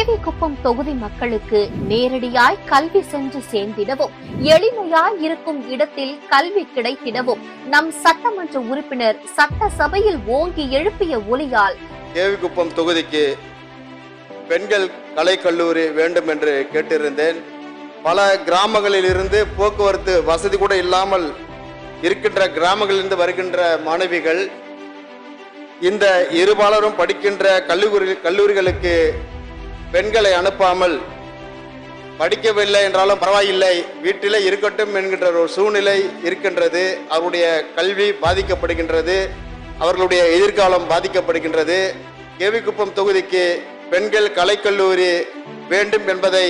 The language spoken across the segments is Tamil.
கேவிக்குப்பம் தொகுதி மக்களுக்கு நேரடியாய் கல்வி சென்று சேர்ந்திடவும், எளிமையாய் இருக்கும் இடத்தில் கல்வி கிடைத்திடவும் நம் சட்டமன்ற உறுப்பினர் சட்டசபையில் ஓங்கி எழுப்பிய ஒலியால் கேவிக்குப்பம் தொகுதிக்கு பெண்கள் கலைக்கல்லூரி வேண்டும் என்று கேட்டிருந்தேன். பல கிராமங்களில் இருந்து போக்குவரத்து வசதி கூட இல்லாமல் இருக்கின்ற கிராமங்களிலிருந்து வருகின்ற மாணவிகள் இந்த இருபாலரும் படிக்கின்ற கல்லூரிகளுக்கு பெண்களை அனுப்பாமல், படிக்கவில்லை என்றாலும் பரவாயில்லை வீட்டிலே இருக்கட்டும் என்கின்ற ஒரு சூழ்நிலை இருக்கின்றது. அவருடைய கல்வி பாதிக்கப்படுகின்றது, அவர்களுடைய எதிர்காலம் பாதிக்கப்படுகின்றது. கேவிக்குப்பம் தொகுதிக்கு பெண்கள் கலைக்கல்லூரி வேண்டும் என்பதை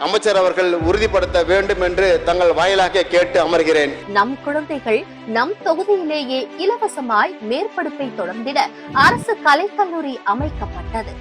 அமைச்சர் அவர்கள் உறுதிப்படுத்த வேண்டும் என்று தங்கள் வாயிலாக கேட்டு அமர்கிறேன். நம் குழந்தைகள் நம் தொகுதியிலேயே இலவசமாய் மேற்படிப்பை தொடர்ந்திட அரசு கலைக்கல்லூரி அமைக்கப்பட்டது.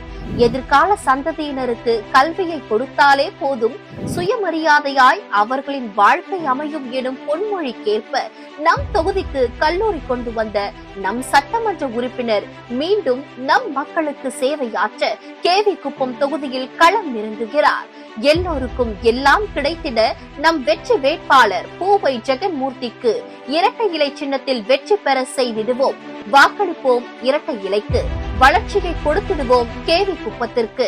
எதிர்கால சந்ததியினருக்கு கல்வியை கொடுத்தாலே போதும், சுயமரியாதையாய் அவர்களின் வாழ்க்கை அமையும் எனும் பொன்மொழிக்கேற்ப நம் தொகுதிக்கு கல்லூரி கொண்டு வந்த நம் சட்டமன்ற உறுப்பினர் மீண்டும் நம் மக்களுக்கு சேவையாற்ற கேவிக்குப்பம் தொகுதியில் களம் இறங்குகிறார். எல்லோருக்கும் எல்லாம் கிடைத்திட நம் வெற்றி வேட்பாளர் பூவை ஜெகன்மூர்த்திக்கு இரட்டை இலை சின்னத்தில் வெற்றி பெற செய்திடுவோம். வாக்களிப்போம் இரட்டை இலைக்கு, வளர்ச்சியை கொடுத்திடுவோம் கேவிக்குப்பத்திற்கு.